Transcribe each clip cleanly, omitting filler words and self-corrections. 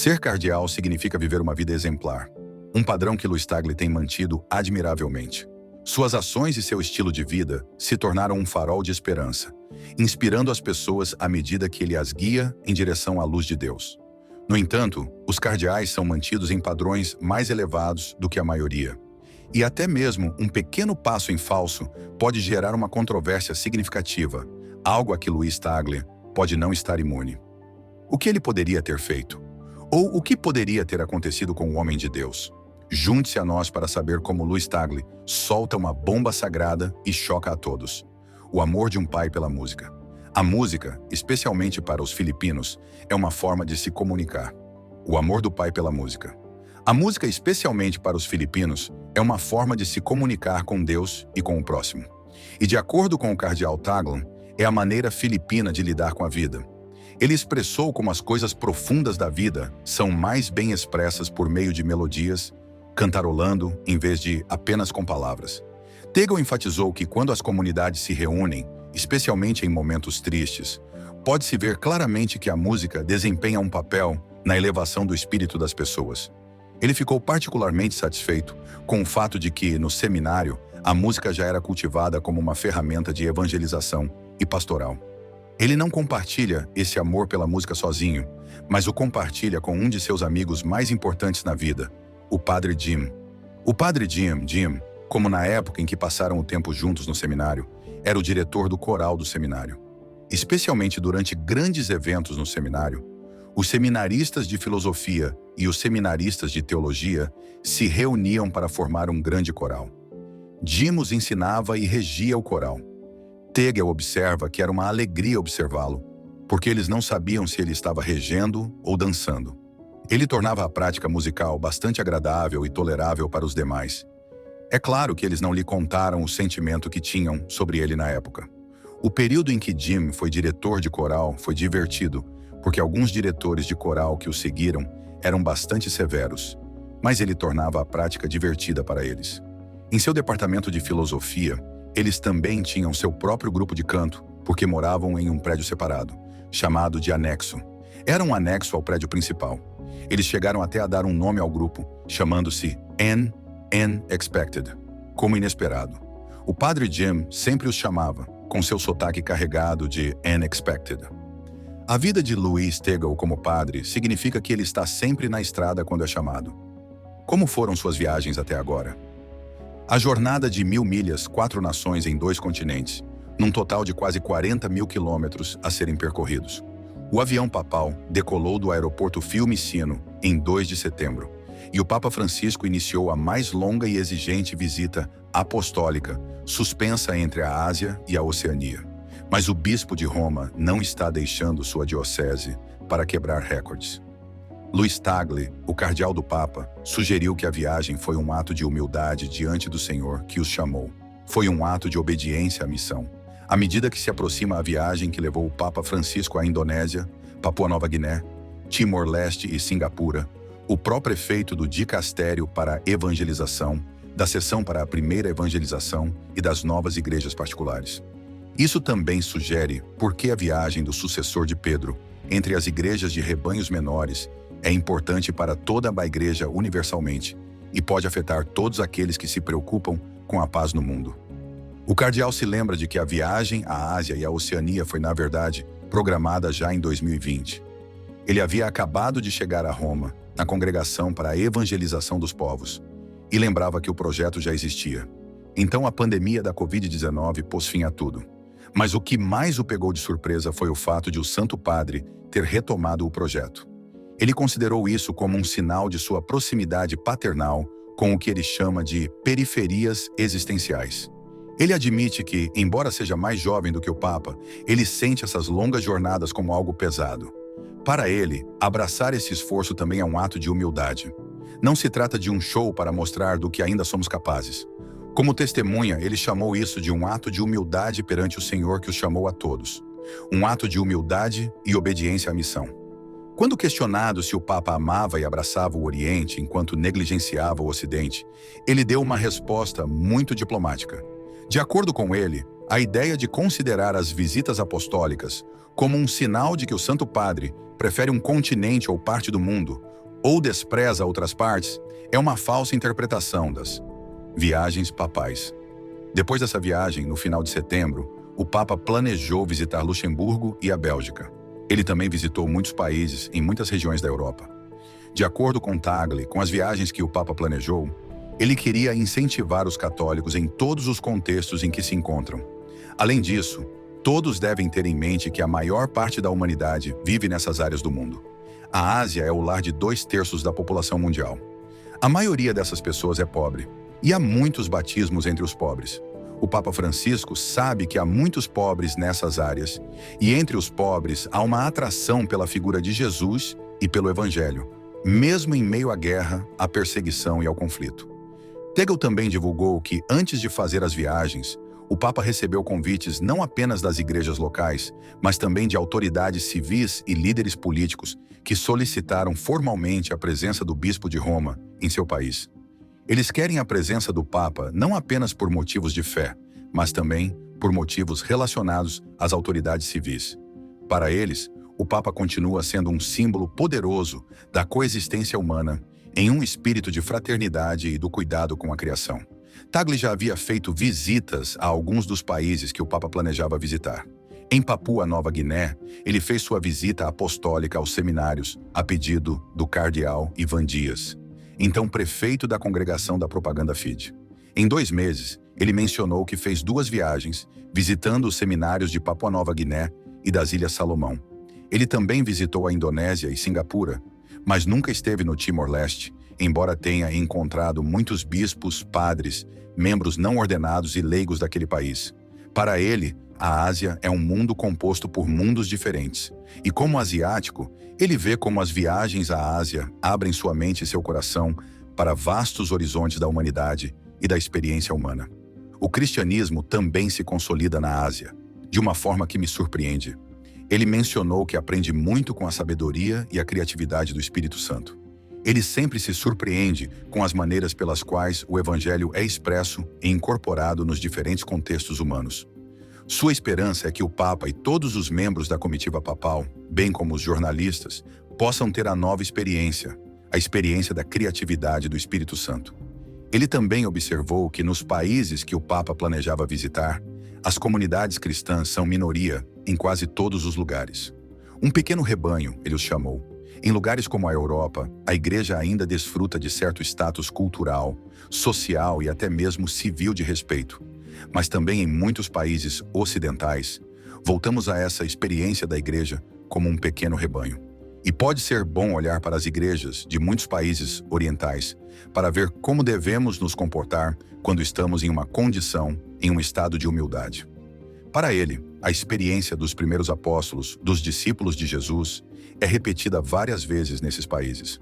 Ser cardeal significa viver uma vida exemplar, um padrão que Louis Tagle tem mantido admiravelmente. Suas ações e seu estilo de vida se tornaram um farol de esperança, inspirando as pessoas à medida que ele as guia em direção à luz de Deus. No entanto, os cardeais são mantidos em padrões mais elevados do que a maioria. E até mesmo um pequeno passo em falso pode gerar uma controvérsia significativa, algo a que Louis Tagle pode não estar imune. O que ele poderia ter feito? Ou o que poderia ter acontecido com o homem de Deus? Junte-se a nós para saber como Louis Tagle solta uma bomba sagrada e choca a todos. O amor de um pai pela música. A música, especialmente para os filipinos, é uma forma de se comunicar. O amor do pai pela música. A música, especialmente para os filipinos, é uma forma de se comunicar com Deus e com o próximo. E de acordo com o cardeal Tagle, é a maneira filipina de lidar com a vida. Ele expressou como as coisas profundas da vida são mais bem expressas por meio de melodias, cantarolando em vez de apenas com palavras. Tagle enfatizou que quando as comunidades se reúnem, especialmente em momentos tristes, pode-se ver claramente que a música desempenha um papel na elevação do espírito das pessoas. Ele ficou particularmente satisfeito com o fato de que, no seminário, a música já era cultivada como uma ferramenta de evangelização e pastoral. Ele não compartilha esse amor pela música sozinho, mas o compartilha com um de seus amigos mais importantes na vida, o Padre Jim. O Padre Jim, como na época em que passaram o tempo juntos no seminário, era o diretor do coral do seminário. Especialmente durante grandes eventos no seminário, os seminaristas de filosofia e os seminaristas de teologia se reuniam para formar um grande coral. Jim os ensinava e regia o coral. Tagle observa que era uma alegria observá-lo, porque eles não sabiam se ele estava regendo ou dançando. Ele tornava a prática musical bastante agradável e tolerável para os demais. É claro que eles não lhe contaram o sentimento que tinham sobre ele na época. O período em que Jim foi diretor de coral foi divertido, porque alguns diretores de coral que o seguiram eram bastante severos, mas ele tornava a prática divertida para eles. Em seu departamento de filosofia, eles também tinham seu próprio grupo de canto, porque moravam em um prédio separado, chamado de anexo. Era um anexo ao prédio principal. Eles chegaram até a dar um nome ao grupo, chamando-se Unexpected, como inesperado. O Padre Jim sempre os chamava, com seu sotaque carregado de Unexpected. A vida de Louis Tagle como padre significa que ele está sempre na estrada quando é chamado. Como foram suas viagens até agora? A jornada de 1000 milhas, 4 nações em 2 continentes, num total de quase 40 mil quilômetros a serem percorridos. O avião papal decolou do aeroporto Fiumicino em 2 de setembro, e o Papa Francisco iniciou a mais longa e exigente visita apostólica, suspensa entre a Ásia e a Oceania. Mas o bispo de Roma não está deixando sua diocese para quebrar recordes. Louis Tagle, o cardeal do Papa, sugeriu que a viagem foi um ato de humildade diante do Senhor que os chamou. Foi um ato de obediência à missão. À medida que se aproxima a viagem que levou o Papa Francisco à Indonésia, Papua Nova Guiné, Timor-Leste e Singapura, o pró-prefeito do Dicastério para a Evangelização, da Seção para a Primeira Evangelização e das novas igrejas particulares. Isso também sugere por que a viagem do sucessor de Pedro entre as igrejas de rebanhos menores é importante para toda a igreja universalmente e pode afetar todos aqueles que se preocupam com a paz no mundo. O cardeal se lembra de que a viagem à Ásia e à Oceania foi, na verdade, programada já em 2020. Ele havia acabado de chegar a Roma, na Congregação para a Evangelização dos Povos, e lembrava que o projeto já existia. Então a pandemia da Covid-19 pôs fim a tudo. Mas o que mais o pegou de surpresa foi o fato de o Santo Padre ter retomado o projeto. Ele considerou isso como um sinal de sua proximidade paternal com o que ele chama de periferias existenciais. Ele admite que, embora seja mais jovem do que o Papa, ele sente essas longas jornadas como algo pesado. Para ele, abraçar esse esforço também é um ato de humildade. Não se trata de um show para mostrar do que ainda somos capazes. Como testemunha, ele chamou isso de um ato de humildade perante o Senhor que os chamou a todos. Um ato de humildade e obediência à missão. Quando questionado se o Papa amava e abraçava o Oriente enquanto negligenciava o Ocidente, ele deu uma resposta muito diplomática. De acordo com ele, A ideia de considerar as visitas apostólicas como um sinal de que o Santo Padre prefere um continente ou parte do mundo, ou despreza outras partes, é uma falsa interpretação das viagens papais. Depois dessa viagem, no final de setembro, o Papa planejou visitar Luxemburgo e a Bélgica. Ele também visitou muitos países em muitas regiões da Europa. De acordo com Tagle, com as viagens que o Papa planejou, ele queria incentivar os católicos em todos os contextos em que se encontram. Além disso, todos devem ter em mente que a maior parte da humanidade vive nessas áreas do mundo. A Ásia é o lar de 2/3 da população mundial. A maioria dessas pessoas é pobre, e há muitos batismos entre os pobres. O Papa Francisco sabe que há muitos pobres nessas áreas, e entre os pobres há uma atração pela figura de Jesus e pelo Evangelho, mesmo em meio à guerra, à perseguição e ao conflito. Tagle também divulgou que, antes de fazer as viagens, o Papa recebeu convites não apenas das igrejas locais, mas também de autoridades civis e líderes políticos que solicitaram formalmente a presença do Bispo de Roma em seu país. Eles querem a presença do Papa não apenas por motivos de fé, mas também por motivos relacionados às autoridades civis. Para eles, o Papa continua sendo um símbolo poderoso da coexistência humana em um espírito de fraternidade e do cuidado com a criação. Tagle já havia feito visitas a alguns dos países que o Papa planejava visitar. Em Papua Nova Guiné, ele fez sua visita apostólica aos seminários, a pedido do cardeal Ivan Dias, então prefeito da Congregação da Propaganda Fide. Em 2 meses, ele mencionou que fez 2 viagens, visitando os seminários de Papua Nova Guiné e das Ilhas Salomão. Ele também visitou a Indonésia e Singapura, mas nunca esteve no Timor-Leste, embora tenha encontrado muitos bispos, padres, membros não ordenados e leigos daquele país. Para ele, a Ásia é um mundo composto por mundos diferentes. E como asiático, ele vê como as viagens à Ásia abrem sua mente e seu coração para vastos horizontes da humanidade e da experiência humana. O cristianismo também se consolida na Ásia, de uma forma que me surpreende. Ele mencionou que aprende muito com a sabedoria e a criatividade do Espírito Santo. Ele sempre se surpreende com as maneiras pelas quais o Evangelho é expresso e incorporado nos diferentes contextos humanos. Sua esperança é que o Papa e todos os membros da comitiva papal, bem como os jornalistas, possam ter a nova experiência, a experiência da criatividade do Espírito Santo. Ele também observou que nos países que o Papa planejava visitar, as comunidades cristãs são minoria em quase todos os lugares. Um pequeno rebanho, ele os chamou. Em lugares como a Europa, a Igreja ainda desfruta de certo status cultural, social e até mesmo civil de respeito. Mas também em muitos países ocidentais, voltamos a essa experiência da Igreja como um pequeno rebanho. E pode ser bom olhar para as igrejas de muitos países orientais para ver como devemos nos comportar quando estamos em uma condição, em um estado de humildade. Para ele, a experiência dos primeiros apóstolos, dos discípulos de Jesus, é repetida várias vezes nesses países.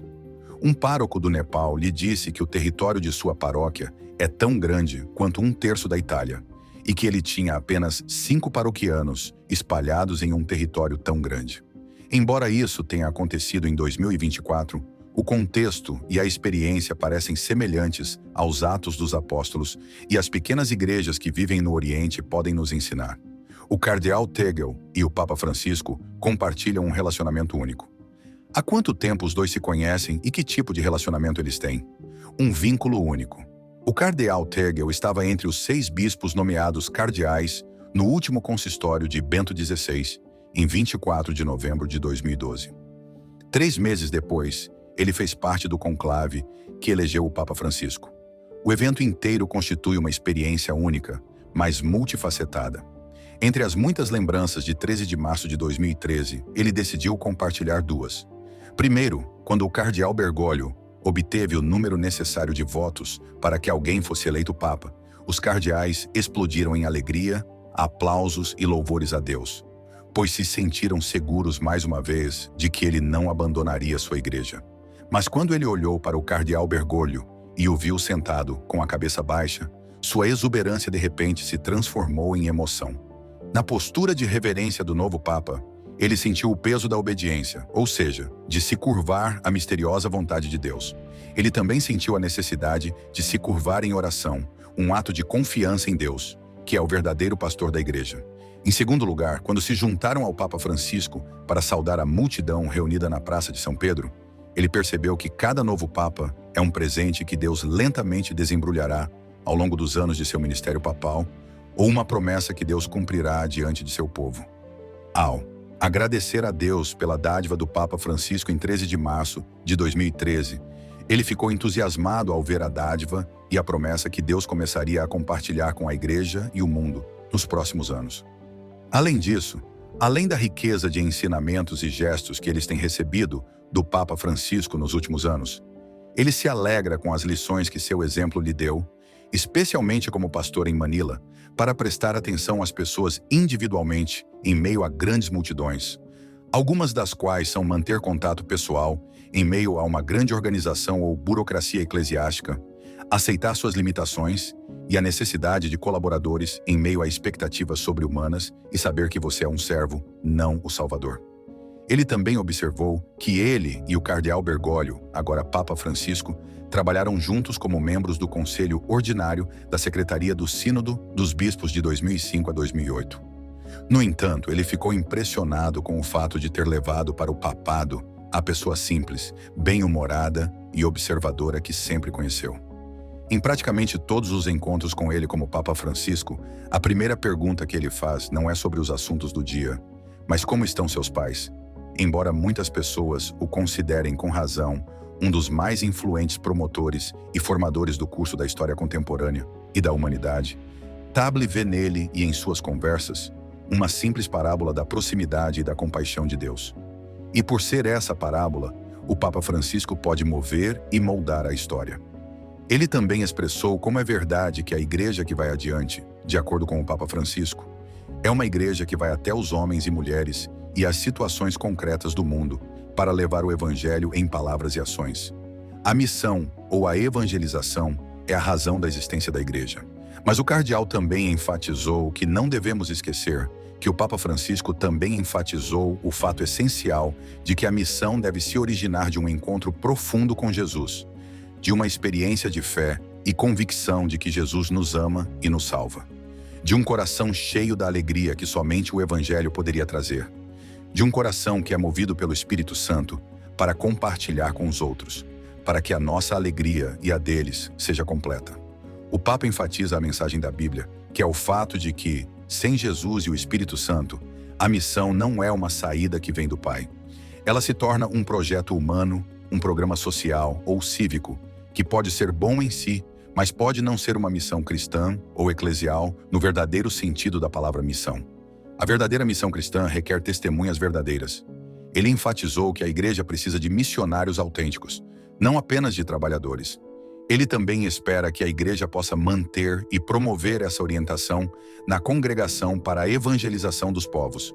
Um pároco do Nepal lhe disse que o território de sua paróquia é tão grande quanto 1/3 da Itália e que ele tinha apenas 5 paroquianos espalhados em um território tão grande. Embora isso tenha acontecido em 2024, o contexto e a experiência parecem semelhantes aos Atos dos Apóstolos e as pequenas igrejas que vivem no Oriente podem nos ensinar. O cardeal Tagle e o Papa Francisco compartilham um relacionamento único. Há quanto tempo os dois se conhecem e que tipo de relacionamento eles têm? Um vínculo único. O cardeal Tagle estava entre os 6 bispos nomeados cardeais no último consistório de Bento XVI, em 24 de novembro de 2012. 3 meses depois, ele fez parte do conclave que elegeu o Papa Francisco. O evento inteiro constitui uma experiência única, mas multifacetada. Entre as muitas lembranças de 13 de março de 2013, ele decidiu compartilhar 2. Primeiro, quando o cardeal Bergoglio obteve o número necessário de votos para que alguém fosse eleito Papa, os cardeais explodiram em alegria, aplausos e louvores a Deus, pois se sentiram seguros mais uma vez de que ele não abandonaria sua igreja. Mas quando ele olhou para o cardeal Bergoglio e o viu sentado com a cabeça baixa, sua exuberância de repente se transformou em emoção. Na postura de reverência do novo Papa, ele sentiu o peso da obediência, ou seja, de se curvar à misteriosa vontade de Deus. Ele também sentiu a necessidade de se curvar em oração, um ato de confiança em Deus, que é o verdadeiro pastor da igreja. Em segundo lugar, quando se juntaram ao Papa Francisco para saudar a multidão reunida na Praça de São Pedro, ele percebeu que cada novo Papa é um presente que Deus lentamente desembrulhará ao longo dos anos de seu ministério papal, ou uma promessa que Deus cumprirá diante de seu povo. Ao agradecer a Deus pela dádiva do Papa Francisco em 13 de março de 2013, ele ficou entusiasmado ao ver a dádiva e a promessa que Deus começaria a compartilhar com a Igreja e o mundo nos próximos anos. Além disso, além da riqueza de ensinamentos e gestos que eles têm recebido do Papa Francisco nos últimos anos, ele se alegra com as lições que seu exemplo lhe deu, especialmente como pastor em Manila, para prestar atenção às pessoas individualmente em meio a grandes multidões, algumas das quais são manter contato pessoal em meio a uma grande organização ou burocracia eclesiástica, aceitar suas limitações e a necessidade de colaboradores em meio a expectativas sobre-humanas e saber que você é um servo, não o Salvador. Ele também observou que ele e o cardeal Bergoglio, agora Papa Francisco, trabalharam juntos como membros do Conselho Ordinário da Secretaria do Sínodo dos Bispos de 2005 a 2008. No entanto, ele ficou impressionado com o fato de ter levado para o papado a pessoa simples, bem-humorada e observadora que sempre conheceu. Em praticamente todos os encontros com ele como Papa Francisco, a primeira pergunta que ele faz não é sobre os assuntos do dia, mas como estão seus pais? Embora muitas pessoas o considerem com razão um dos mais influentes promotores e formadores do curso da História Contemporânea e da Humanidade, Tagle vê nele e em suas conversas uma simples parábola da proximidade e da compaixão de Deus. E por ser essa parábola, o Papa Francisco pode mover e moldar a história. Ele também expressou como é verdade que a igreja que vai adiante, de acordo com o Papa Francisco, é uma igreja que vai até os homens e mulheres e as situações concretas do mundo para levar o evangelho em palavras e ações. A missão ou a evangelização é a razão da existência da igreja. Mas o cardeal também enfatizou que não devemos esquecer que o Papa Francisco também enfatizou o fato essencial de que a missão deve se originar de um encontro profundo com Jesus, de uma experiência de fé e convicção de que Jesus nos ama e nos salva, de um coração cheio da alegria que somente o Evangelho poderia trazer, de um coração que é movido pelo Espírito Santo para compartilhar com os outros, para que a nossa alegria e a deles seja completa. O Papa enfatiza a mensagem da Bíblia, que é o fato de que, sem Jesus e o Espírito Santo, a missão não é uma saída que vem do Pai. Ela se torna um projeto humano, um programa social ou cívico, que pode ser bom em si, mas pode não ser uma missão cristã ou eclesial no verdadeiro sentido da palavra missão. A verdadeira missão cristã requer testemunhas verdadeiras. Ele enfatizou que a igreja precisa de missionários autênticos, não apenas de trabalhadores. Ele também espera que a igreja possa manter e promover essa orientação na congregação para a evangelização dos povos.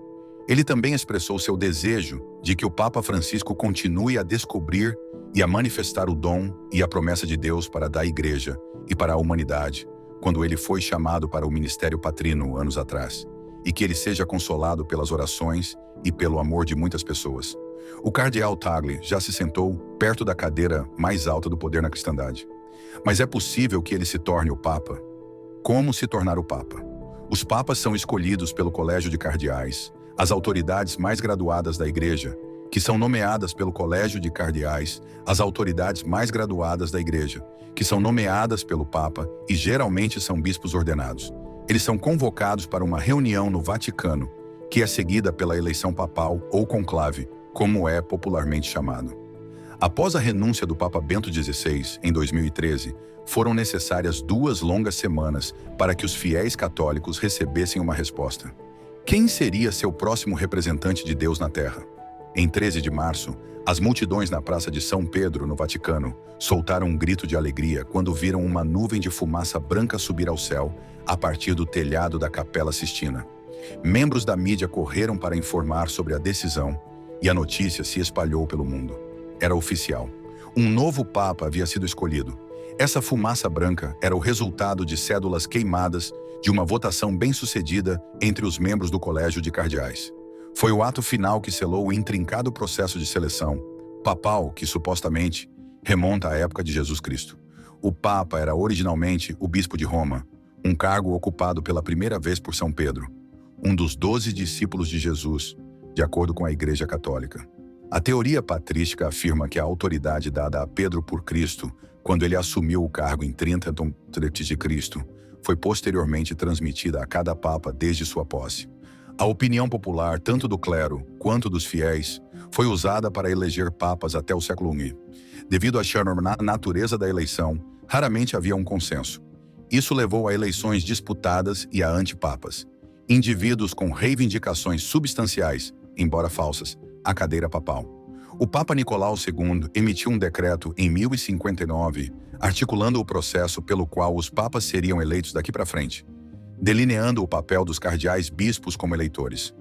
Ele também expressou seu desejo de que o Papa Francisco continue a descobrir e a manifestar o dom e a promessa de Deus para da igreja e para a humanidade, quando ele foi chamado para o ministério patrino anos atrás, e que ele seja consolado pelas orações e pelo amor de muitas pessoas. O cardeal Tagle já se sentou perto da cadeira mais alta do poder na cristandade. Mas é possível que ele se torne o Papa? Como se tornar o Papa? Os papas são escolhidos pelo Colégio de Cardeais, as autoridades mais graduadas da Igreja, que são nomeadas pelo Colégio de Cardeais, as autoridades mais graduadas da Igreja, que são nomeadas pelo Papa e geralmente são bispos ordenados. Eles são convocados para uma reunião no Vaticano, que é seguida pela eleição papal ou conclave, como é popularmente chamado. Após a renúncia do Papa Bento XVI, em 2013, foram necessárias 2 longas semanas para que os fiéis católicos recebessem uma resposta. Quem seria seu próximo representante de Deus na Terra? Em 13 de março, as multidões na Praça de São Pedro, no Vaticano, soltaram um grito de alegria quando viram uma nuvem de fumaça branca subir ao céu a partir do telhado da Capela Sistina. Membros da mídia correram para informar sobre a decisão e a notícia se espalhou pelo mundo. Era oficial. Um novo Papa havia sido escolhido. Essa fumaça branca era o resultado de cédulas queimadas de uma votação bem-sucedida entre os membros do Colégio de Cardeais. Foi o ato final que selou o intrincado processo de seleção papal que, supostamente, remonta à época de Jesus Cristo. O Papa era originalmente o bispo de Roma, um cargo ocupado pela primeira vez por São Pedro, um dos 12 discípulos de Jesus, de acordo com a Igreja Católica. A teoria patrística afirma que a autoridade dada a Pedro por Cristo, quando ele assumiu o cargo em 30 antes de Cristo, foi posteriormente transmitida a cada papa desde sua posse. A opinião popular, tanto do clero quanto dos fiéis, foi usada para eleger papas até o século I. Devido à natureza da eleição, raramente havia um consenso. Isso levou a eleições disputadas e a antipapas. Indivíduos com reivindicações substanciais, embora falsas, à cadeira papal. O Papa Nicolau II emitiu um decreto em 1059, articulando o processo pelo qual os papas seriam eleitos daqui para frente, delineando o papel dos cardeais bispos como eleitores.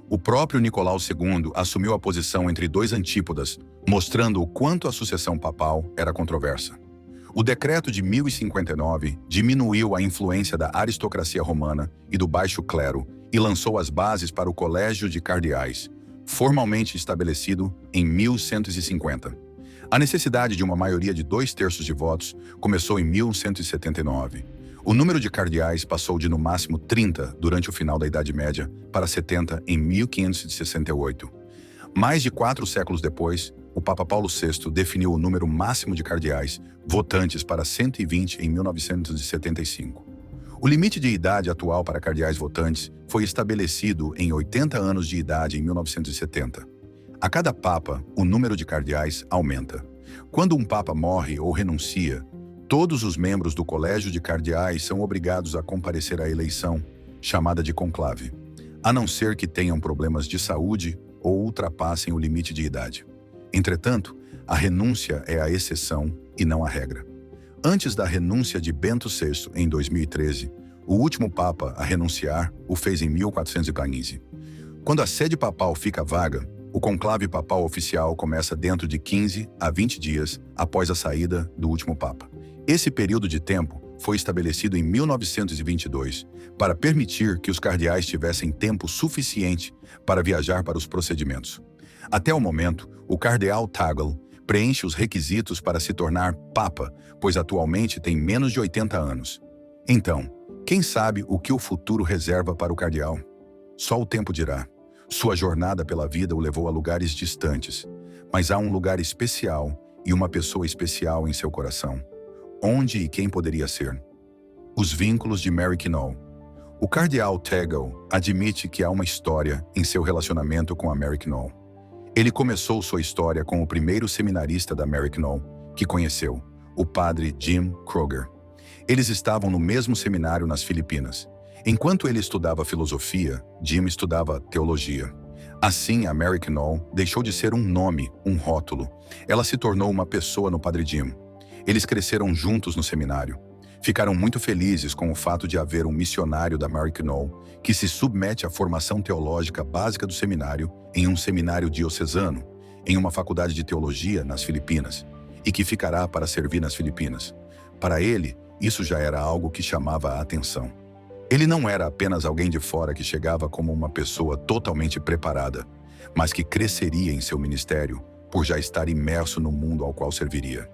O próprio Nicolau II assumiu a posição entre dois antípodas, mostrando o quanto a sucessão papal era controversa. O decreto de 1059 diminuiu a influência da aristocracia romana e do baixo clero e lançou as bases para o Colégio de Cardeais, formalmente estabelecido em 1150. A necessidade de uma maioria de 2/3 de votos começou em 1179. O número de cardeais passou de no máximo 30 durante o final da Idade Média para 70 em 1568. Mais de 4 séculos depois, o Papa Paulo VI definiu o número máximo de cardeais votantes para 120 em 1975. O limite de idade atual para cardeais votantes foi estabelecido em 80 anos de idade em 1970. A cada papa, o número de cardeais aumenta. Quando um papa morre ou renuncia, todos os membros do Colégio de Cardeais são obrigados a comparecer à eleição, chamada de conclave, a não ser que tenham problemas de saúde ou ultrapassem o limite de idade. Entretanto, a renúncia é a exceção e não a regra. Antes da renúncia de Bento VI, em 2013, o último papa a renunciar o fez em 1415. Quando a sede papal fica vaga, o conclave papal oficial começa dentro de 15 a 20 dias após a saída do último papa. Esse período de tempo foi estabelecido em 1922 para permitir que os cardeais tivessem tempo suficiente para viajar para os procedimentos. Até o momento, o cardeal Tagle preenche os requisitos para se tornar papa, pois atualmente tem menos de 80 anos. Então, quem sabe o que o futuro reserva para o cardeal? Só o tempo dirá. Sua jornada pela vida o levou a lugares distantes, mas há um lugar especial e uma pessoa especial em seu coração. Onde e quem poderia ser? Os vínculos de Mary Knoll. O cardeal Tagle admite que há uma história em seu relacionamento com a Mary Knoll. Ele começou sua história com o primeiro seminarista da Mary Knoll que conheceu, o padre Jim Kroger. Eles estavam no mesmo seminário nas Filipinas. Enquanto ele estudava filosofia, Jim estudava teologia. Assim, a Mary Knoll deixou de ser um nome, um rótulo. Ela se tornou uma pessoa no padre Jim. Eles cresceram juntos no seminário. Ficaram muito felizes com o fato de haver um missionário da Mary Knoll que se submete à formação teológica básica do seminário em um seminário diocesano, em uma faculdade de teologia nas Filipinas, e que ficará para servir nas Filipinas. Para ele, isso já era algo que chamava a atenção. Ele não era apenas alguém de fora que chegava como uma pessoa totalmente preparada, mas que cresceria em seu ministério por já estar imerso no mundo ao qual serviria.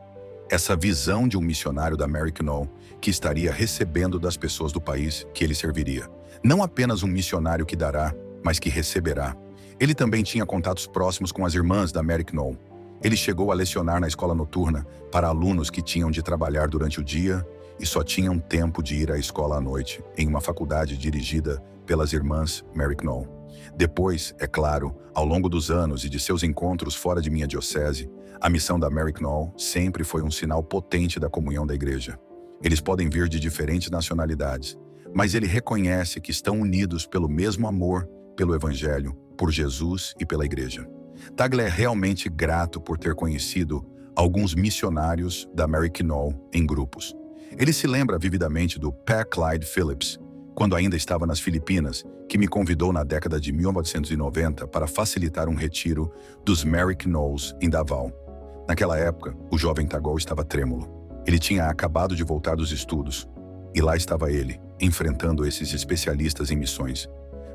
Essa visão de um missionário da Mary Knoll que estaria recebendo das pessoas do país que ele serviria. Não apenas um missionário que dará, mas que receberá. Ele também tinha contatos próximos com as irmãs da Mary Knoll. Ele chegou a lecionar na escola noturna para alunos que tinham de trabalhar durante o dia e só tinham tempo de ir à escola à noite, em uma faculdade dirigida pelas irmãs Mary Knoll. Depois, é claro, ao longo dos anos e de seus encontros fora de minha diocese, a missão da Mary Knoll sempre foi um sinal potente da comunhão da igreja. Eles podem vir de diferentes nacionalidades, mas ele reconhece que estão unidos pelo mesmo amor, pelo Evangelho, por Jesus e pela igreja. Tagle é realmente grato por ter conhecido alguns missionários da Mary Knoll em grupos. Ele se lembra vividamente do P. Clyde Phillips, quando ainda estava nas Filipinas, que me convidou na década de 1990 para facilitar um retiro dos Mary Knolls em Davao. Naquela época, o jovem Tagle estava trêmulo. Ele tinha acabado de voltar dos estudos, e lá estava ele, enfrentando esses especialistas em missões.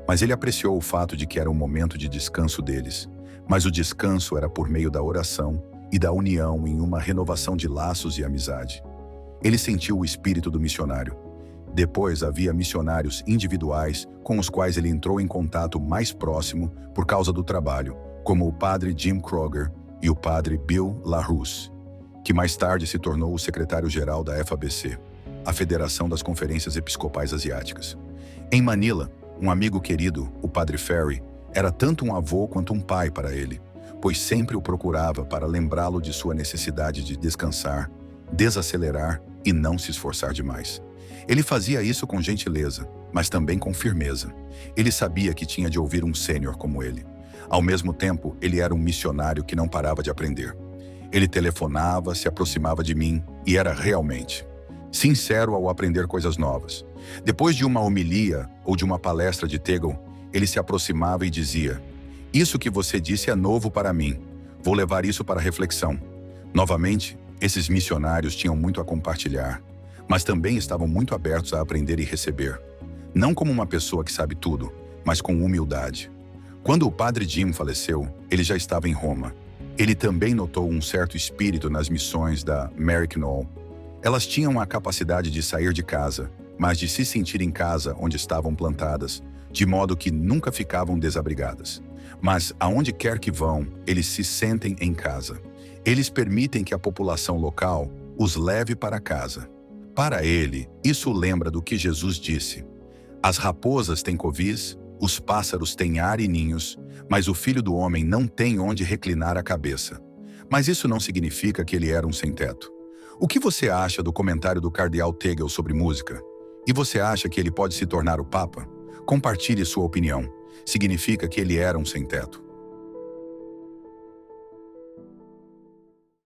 Mas ele apreciou o fato de que era um momento de descanso deles. Mas o descanso era por meio da oração e da união em uma renovação de laços e amizade. Ele sentiu o espírito do missionário. Depois havia missionários individuais com os quais ele entrou em contato mais próximo por causa do trabalho, como o padre Jim Kroger e o padre Bill LaRousse, que mais tarde se tornou o secretário-geral da FABC, a Federação das Conferências Episcopais Asiáticas. Em Manila, um amigo querido, o padre Ferry, era tanto um avô quanto um pai para ele, pois sempre o procurava para lembrá-lo de sua necessidade de descansar, desacelerar e não se esforçar demais. Ele fazia isso com gentileza, mas também com firmeza. Ele sabia que tinha de ouvir um sênior como ele. Ao mesmo tempo, ele era um missionário que não parava de aprender. Ele telefonava, se aproximava de mim e era realmente sincero ao aprender coisas novas. Depois de uma homilia ou de uma palestra de Tegel, ele se aproximava e dizia: "Isso que você disse é novo para mim. Vou levar isso para reflexão." Novamente, esses missionários tinham muito a compartilhar, mas também estavam muito abertos a aprender e receber. Não como uma pessoa que sabe tudo, mas com humildade. Quando o padre Jim faleceu, ele já estava em Roma. Ele também notou um certo espírito nas missões da Mary Knoll. Elas tinham a capacidade de sair de casa, mas de se sentir em casa onde estavam plantadas, de modo que nunca ficavam desabrigadas. Mas, aonde quer que vão, eles se sentem em casa. Eles permitem que a população local os leve para casa. Para ele, isso lembra do que Jesus disse: "As raposas têm covis, os pássaros têm ar e ninhos, mas o Filho do Homem não tem onde reclinar a cabeça." Mas isso não significa que ele era um sem-teto. O que você acha do comentário do cardeal Tegel sobre música? E você acha que ele pode se tornar o Papa? Compartilhe sua opinião. Significa que ele era um sem-teto.